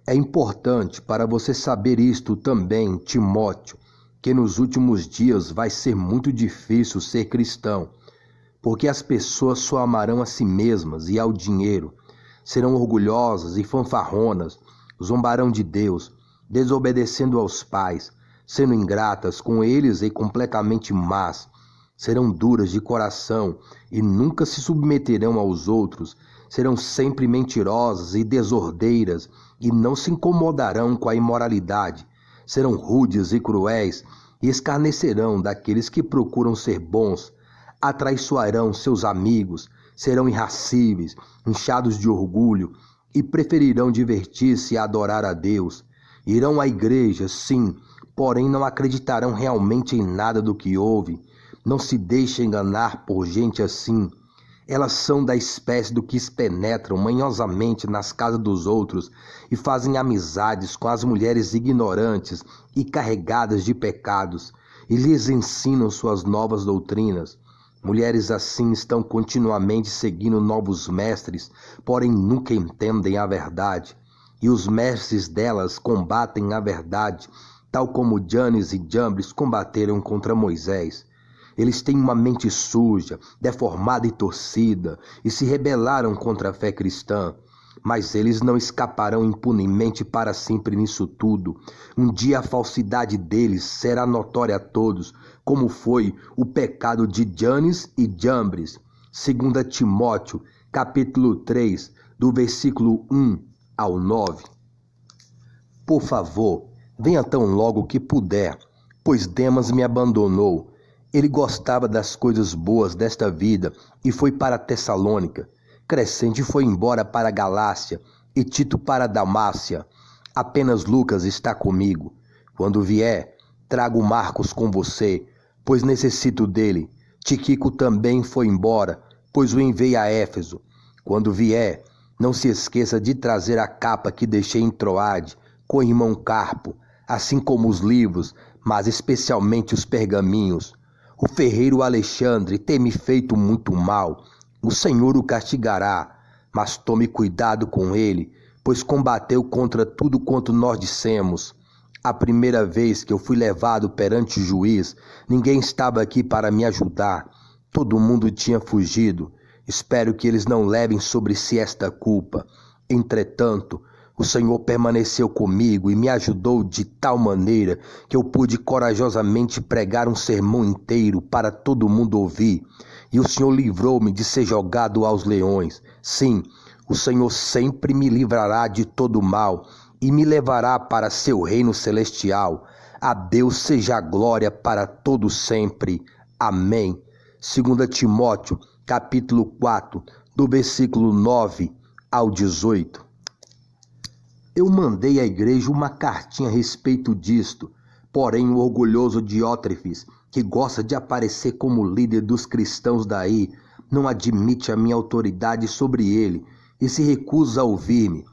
É importante para você saber isto também, Timóteo, que nos últimos dias vai ser muito difícil ser cristão, porque as pessoas só amarão a si mesmas e ao dinheiro, serão orgulhosas e fanfarronas, zombarão de Deus, desobedecendo aos pais, sendo ingratas com eles e completamente más, serão duras de coração e nunca se submeterão aos outros, serão sempre mentirosas e desordeiras e não se incomodarão com a imoralidade, serão rudes e cruéis e escarnecerão daqueles que procuram ser bons, atraiçoarão seus amigos, serão irascíveis, inchados de orgulho e preferirão divertir-se e adorar a Deus. Irão à igreja, sim, porém não acreditarão realmente em nada do que ouvem. Não se deixe enganar por gente assim. Elas são da espécie do que penetram manhosamente nas casas dos outros e fazem amizades com as mulheres ignorantes e carregadas de pecados e lhes ensinam suas novas doutrinas. Mulheres assim estão continuamente seguindo novos mestres, porém nunca entendem a verdade. E os mestres delas combatem a verdade, tal como Janes e Jambres combateram contra Moisés. Eles têm uma mente suja, deformada e torcida, e se rebelaram contra a fé cristã. Mas eles não escaparão impunemente para sempre nisso tudo. Um dia a falsidade deles será notória a todos, como foi o pecado de Janes e Jambres. 2 Timóteo, capítulo 3, do versículo 1 ao 9. Por favor, venha tão logo que puder, pois Demas me abandonou. Ele gostava das coisas boas desta vida e foi para Tessalônica. Crescente foi embora para a Galácia e Tito para a Dalmácia. Apenas Lucas está comigo. Quando vier, trago Marcos com você, pois necessito dele. Tíquico também foi embora, pois o enviei a Éfeso. Quando vier, não se esqueça de trazer a capa que deixei em Troade, com o irmão Carpo, assim como os livros, mas especialmente os pergaminhos. O ferreiro Alexandre tem me feito muito mal. O Senhor o castigará, mas tome cuidado com ele, pois combateu contra tudo quanto nós dissemos. A primeira vez que eu fui levado perante o juiz, ninguém estava aqui para me ajudar. Todo mundo tinha fugido. Espero que eles não levem sobre si esta culpa. Entretanto, o Senhor permaneceu comigo e me ajudou de tal maneira que eu pude corajosamente pregar um sermão inteiro para todo mundo ouvir. E o Senhor livrou-me de ser jogado aos leões. Sim, o Senhor sempre me livrará de todo mal e me levará para seu reino celestial. A Deus seja a glória para todo sempre. Amém. 2 Timóteo, capítulo 4, do versículo 9 ao 18. Eu mandei à igreja uma cartinha a respeito disto, porém o orgulhoso Diótrefes, que gosta de aparecer como líder dos cristãos daí, não admite a minha autoridade sobre ele e se recusa a ouvir-me.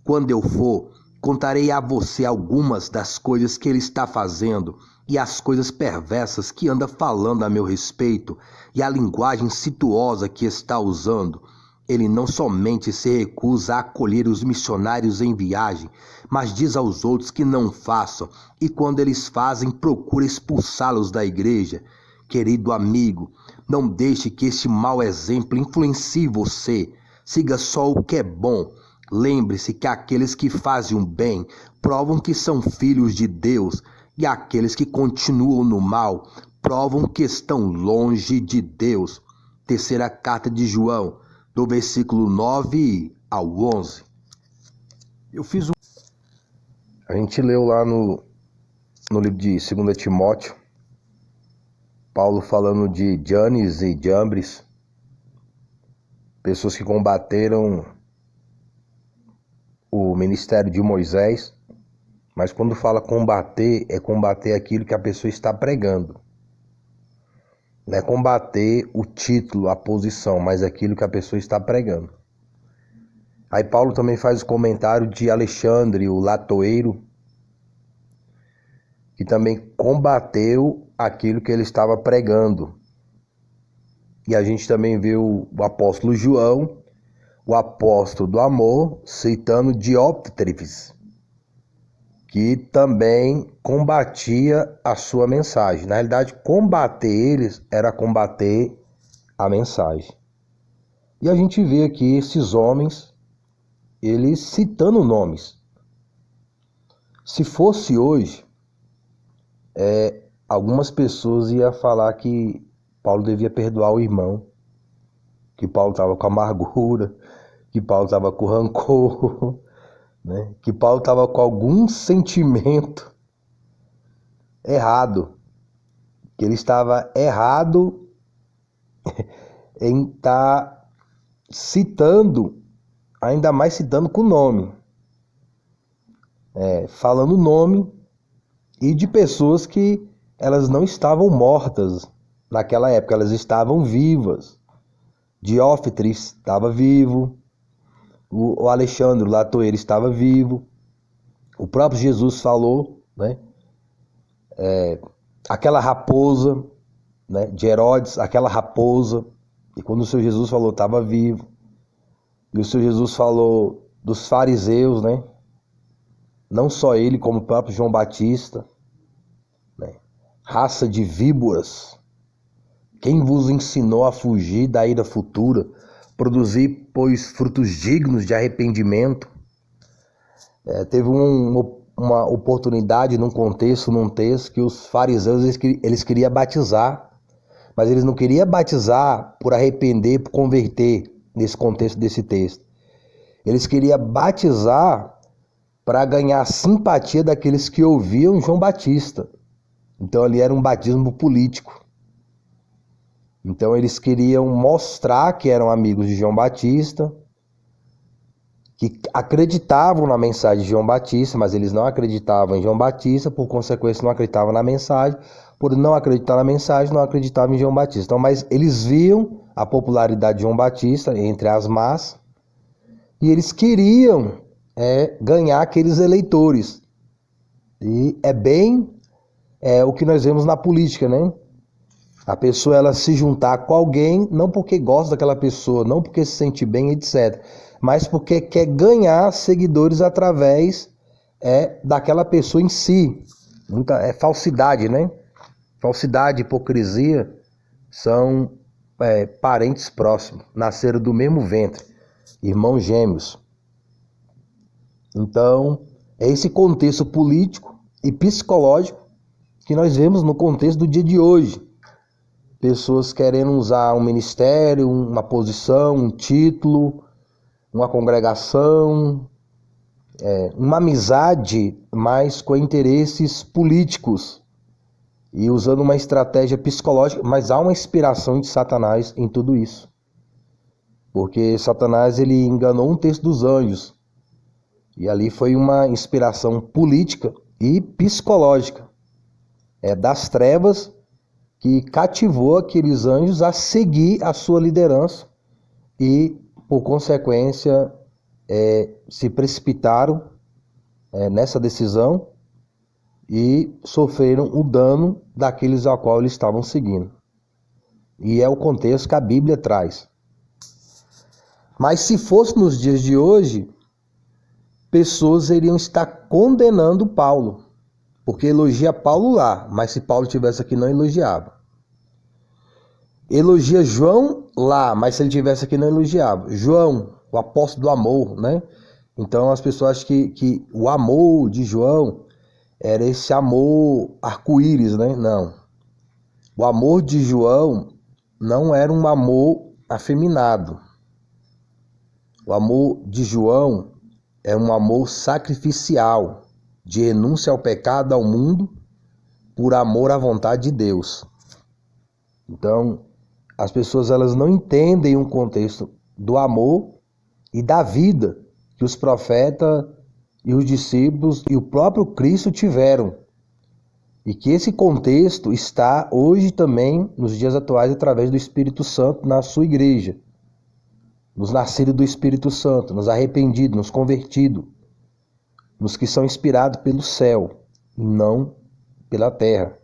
Quando eu for, contarei a você algumas das coisas que ele está fazendo e as coisas perversas que anda falando a meu respeito e a linguagem situosa que está usando. Ele não somente se recusa a acolher os missionários em viagem, mas diz aos outros que não façam, e quando eles fazem, procura expulsá-los da igreja. Querido amigo, não deixe que este mau exemplo influencie você. Siga só o que é bom. Lembre-se que aqueles que fazem o bem provam que são filhos de Deus, e aqueles que continuam no mal provam que estão longe de Deus. Terceira carta de João, do versículo 9 ao 11. A gente leu lá no livro de 2 Timóteo, Paulo falando de Janes e Jambres, pessoas que combateram o ministério de Moisés, mas quando fala combater, é combater aquilo que a pessoa está pregando. Não é combater o título, a posição, mas aquilo que a pessoa está pregando. Aí Paulo também faz o comentário de Alexandre, o latoeiro, que também combateu aquilo que ele estava pregando. E a gente também vê o apóstolo João, o apóstolo do amor, citando Diótrefes, que também combatia a sua mensagem. Na realidade, combater eles era combater a mensagem. E a gente vê aqui esses homens, eles citando nomes. Se fosse hoje, algumas pessoas iam falar que Paulo devia perdoar o irmão, que Paulo estava com amargura, que Paulo estava com rancor, né? Que Paulo estava com algum sentimento errado, que ele estava errado em estar citando, ainda mais citando com nome, falando o nome e de pessoas que elas não estavam mortas naquela época, elas estavam vivas. Diófetres estava vivo, o Alexandre Latoeiro estava vivo, o próprio Jesus falou, né? Aquela raposa, né, de Herodes, aquela raposa, e quando o Senhor Jesus falou, estava vivo. E o Senhor Jesus falou dos fariseus, né? Não só ele, como o próprio João Batista, né? Raça de víboras, quem vos ensinou a fugir da ira futura? Produzir, pois, frutos dignos de arrependimento. Teve uma oportunidade num contexto, num texto, que os fariseus eles queriam batizar, mas eles não queriam batizar por arrepender, por converter, nesse contexto desse texto. Eles queriam batizar para ganhar a simpatia daqueles que ouviam João Batista. Então ali era um batismo político. Então eles queriam mostrar que eram amigos de João Batista, que acreditavam na mensagem de João Batista, mas eles não acreditavam em João Batista, por consequência não acreditavam na mensagem, por não acreditar na mensagem, não acreditavam em João Batista. Então, mas eles viam a popularidade de João Batista entre as massas, e eles queriam ganhar aqueles eleitores. E é bem o que nós vemos na política, né? A pessoa ela se juntar com alguém, não porque gosta daquela pessoa, não porque se sente bem, etc., mas porque quer ganhar seguidores através daquela pessoa em si. Muita falsidade, né? Falsidade e hipocrisia são parentes próximos, nasceram do mesmo ventre, irmãos gêmeos. Então, é esse contexto político e psicológico que nós vemos no contexto do dia de hoje. Pessoas querendo usar um ministério, uma posição, um título, uma congregação, uma amizade, mas com interesses políticos e usando uma estratégia psicológica, mas há uma inspiração de Satanás em tudo isso. Porque Satanás ele enganou um terço dos anjos e ali foi uma inspiração política e psicológica das trevas, que cativou aqueles anjos a seguir a sua liderança e, por consequência, se precipitaram nessa decisão e sofreram o dano daqueles ao qual eles estavam seguindo. E é o contexto que a Bíblia traz. Mas se fosse nos dias de hoje, pessoas iriam estar condenando Paulo, porque elogia Paulo lá, mas se Paulo estivesse aqui não elogiava. Elogia João lá, mas se ele estivesse aqui não elogiava. João, o apóstolo do amor, né? Então as pessoas acham que o amor de João era esse amor arco-íris, né? Não. O amor de João não era um amor afeminado. O amor de João é um amor sacrificial, de renúncia ao pecado, ao mundo, por amor à vontade de Deus. Então, as pessoas elas não entendem um contexto do amor e da vida que os profetas e os discípulos e o próprio Cristo tiveram. E que esse contexto está hoje também, nos dias atuais, através do Espírito Santo na sua igreja. Nos nascidos do Espírito Santo, nos arrependidos, nos convertidos, nos que são inspirados pelo céu, não pela terra.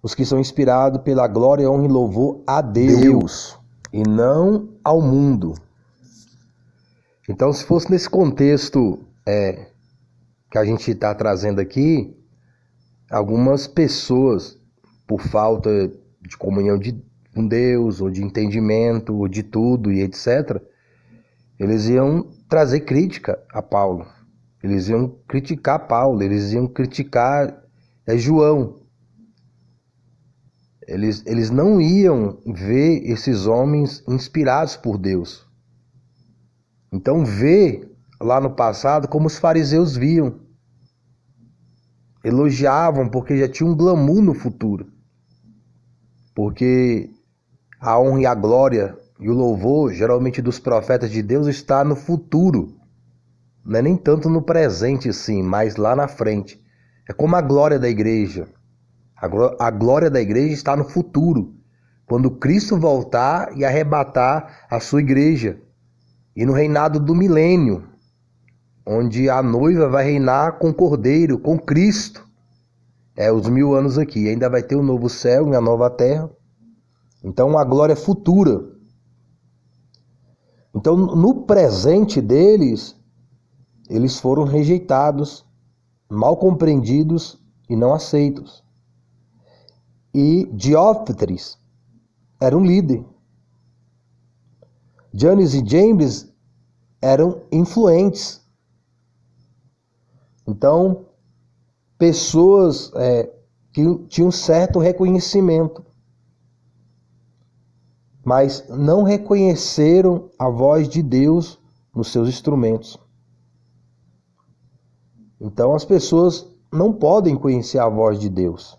Os que são inspirados pela glória, honra e louvor a Deus e não ao mundo. Então, se fosse nesse contexto que a gente está trazendo aqui, algumas pessoas, por falta de comunhão com Deus, ou de entendimento, ou de tudo e etc., eles iam trazer crítica a Paulo. Eles iam criticar Paulo, eles iam criticar João. Eles não iam ver esses homens inspirados por Deus. Então vê lá no passado como os fariseus viam. Elogiavam porque já tinha um glamour no futuro. Porque a honra e a glória e o louvor, geralmente dos profetas de Deus, está no futuro. Não é nem tanto no presente, sim, mas lá na frente. É como a glória da igreja. A glória da igreja está no futuro, quando Cristo voltar e arrebatar a sua igreja. E no reinado do milênio, onde a noiva vai reinar com o Cordeiro, com Cristo. Os 1000 anos aqui. Ainda vai ter um novo céu e a nova terra. Então, a glória futura. Então, no presente deles, eles foram rejeitados, mal compreendidos e não aceitos. E Diótrefes era um líder. Janes e Jambres eram influentes. Então, pessoas que tinham certo reconhecimento, mas não reconheceram a voz de Deus nos seus instrumentos. Então, as pessoas não podem conhecer a voz de Deus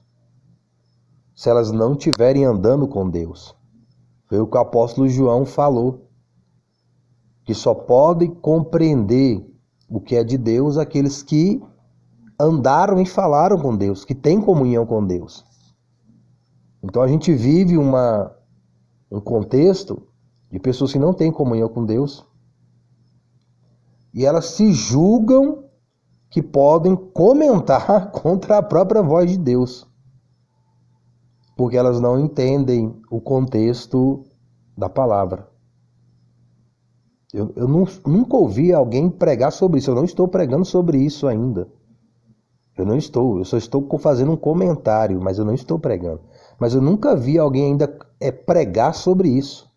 se elas não estiverem andando com Deus. Foi o que o apóstolo João falou, que só podem compreender o que é de Deus aqueles que andaram e falaram com Deus, que têm comunhão com Deus. Então a gente vive um contexto de pessoas que não têm comunhão com Deus e elas se julgam que podem comentar contra a própria voz de Deus, porque elas não entendem o contexto da palavra. Eu nunca ouvi alguém pregar sobre isso. Eu não estou pregando sobre isso ainda. Eu só estou fazendo um comentário, mas eu não estou pregando. Mas eu nunca vi alguém ainda pregar sobre isso.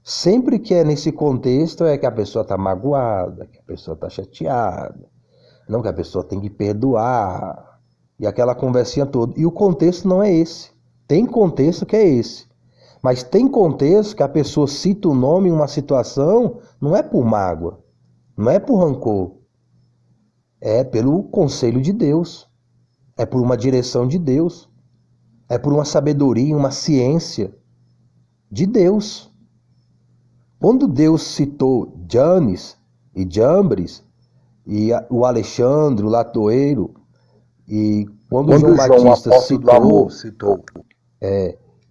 Sempre que é nesse contexto é que a pessoa está magoada, que a pessoa está chateada, não que a pessoa tem que perdoar, e aquela conversinha toda. E o contexto não é esse. Tem contexto que é esse. Mas tem contexto que a pessoa cita o nome em uma situação, não é por mágoa, não é por rancor. É pelo conselho de Deus. É por uma direção de Deus. É por uma sabedoria, uma ciência de Deus. Quando Deus citou Janes e Jambres, e o Alexandre, o Latoeiro, e quando João Batista citou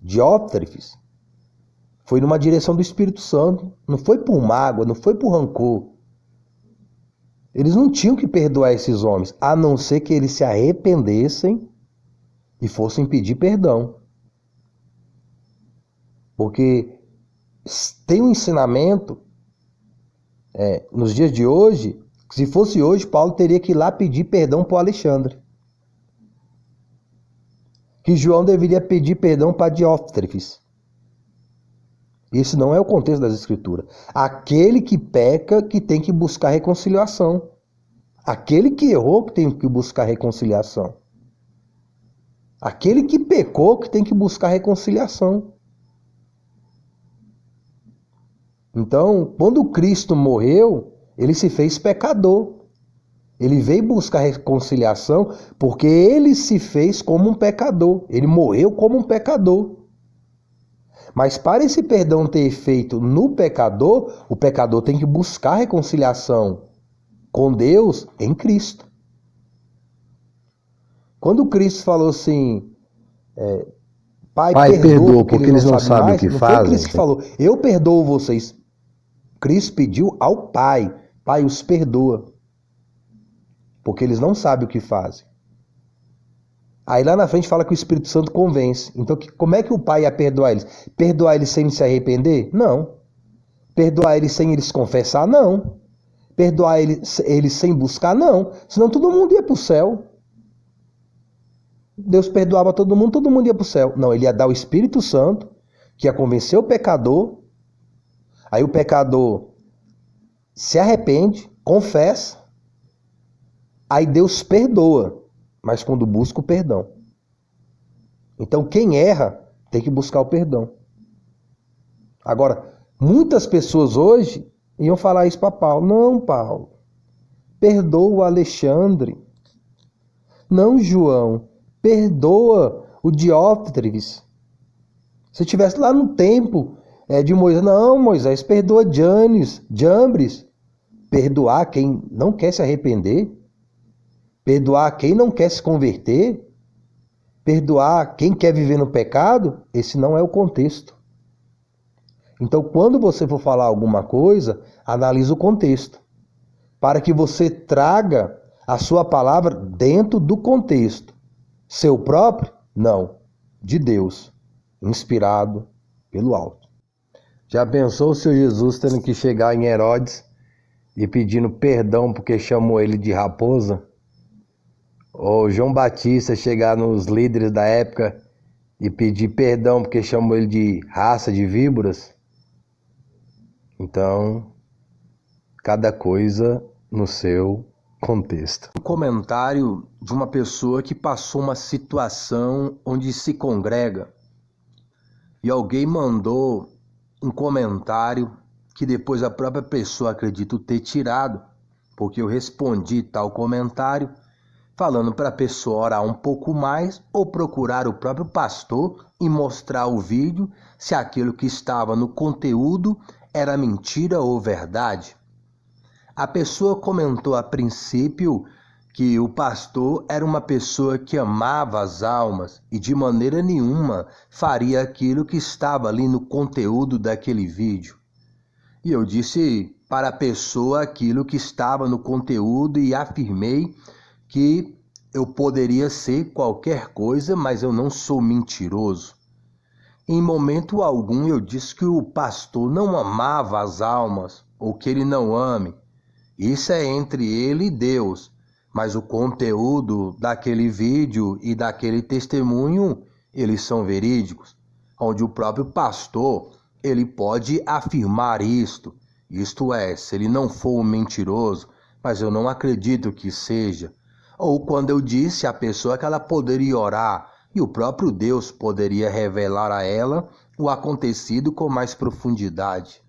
Diótrefes, foi numa direção do Espírito Santo. Não foi por mágoa, não foi por rancor. Eles não tinham que perdoar esses homens, a não ser que eles se arrependessem e fossem pedir perdão. Porque tem um ensinamento nos dias de hoje, que se fosse hoje, Paulo teria que ir lá pedir perdão para o Alexandre. Que João deveria pedir perdão para Diótrefes. Esse não é o contexto das Escrituras. Aquele que peca que tem que buscar reconciliação. Aquele que errou que tem que buscar reconciliação. Aquele que pecou que tem que buscar reconciliação. Então, quando Cristo morreu, ele se fez pecador. Ele veio buscar reconciliação porque ele se fez como um pecador. Ele morreu como um pecador. Mas para esse perdão ter efeito no pecador, o pecador tem que buscar reconciliação com Deus em Cristo. Quando Cristo falou assim, Pai, perdoa porque eles não sabem o que fazem. Não foi Cristo que falou, eu perdoo vocês. Cristo pediu ao Pai, Pai, os perdoa, porque eles não sabem o que fazem. Aí lá na frente fala que o Espírito Santo convence. Então como é que o Pai ia perdoar eles? Perdoar eles sem se arrepender? Não. Perdoar eles sem eles confessar? Não. perdoar ele sem buscar? Não, senão todo mundo ia para o céu. Deus perdoava todo mundo ia para o céu. Não, ele ia dar o Espírito Santo, que ia convencer o pecador. Aí o pecador se arrepende, confessa, aí Deus perdoa, mas quando busca o perdão. Então quem erra tem que buscar o perdão. Agora, muitas pessoas hoje iam falar isso para Paulo. Não, Paulo, perdoa o Alexandre. Não, João, perdoa o Diótrefes. Se estivesse lá no tempo de Moisés, não, Moisés, perdoa Jambres. Perdoar quem não quer se arrepender? Perdoar quem não quer se converter? Perdoar quem quer viver no pecado? Esse não é o contexto. Então, quando você for falar alguma coisa, analise o contexto, para que você traga a sua palavra dentro do contexto. Seu próprio? Não, de Deus, inspirado pelo alto. Já pensou o Senhor Jesus tendo que chegar em Herodes e pedindo perdão porque chamou ele de raposa? Ou João Batista chegar nos líderes da época e pedir perdão porque chamou ele de raça de víboras? Então, cada coisa no seu contexto. Um comentário de uma pessoa que passou uma situação onde se congrega e alguém mandou um comentário que depois a própria pessoa acredito ter tirado, porque eu respondi tal comentário falando para a pessoa orar um pouco mais ou procurar o próprio pastor e mostrar o vídeo se aquilo que estava no conteúdo era mentira ou verdade. A pessoa comentou a princípio que o pastor era uma pessoa que amava as almas e de maneira nenhuma faria aquilo que estava ali no conteúdo daquele vídeo. E eu disse para a pessoa aquilo que estava no conteúdo e afirmei que eu poderia ser qualquer coisa, mas eu não sou mentiroso. Em momento algum eu disse que o pastor não amava as almas ou que ele não ame. Isso é entre ele e Deus, mas o conteúdo daquele vídeo e daquele testemunho, eles são verídicos, onde o próprio pastor, ele pode afirmar isto é, se ele não for um mentiroso, mas eu não acredito que seja. Ou quando eu disse à pessoa que ela poderia orar e o próprio Deus poderia revelar a ela o acontecido com mais profundidade.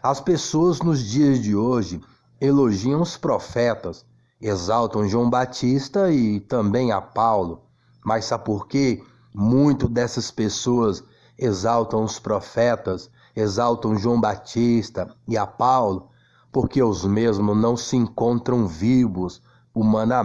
As pessoas nos dias de hoje elogiam os profetas, exaltam João Batista e também a Paulo. Mas sabe por quê? Muito dessas pessoas exaltam os profetas, exaltam João Batista e a Paulo, porque os mesmos não se encontram vivos humanamente.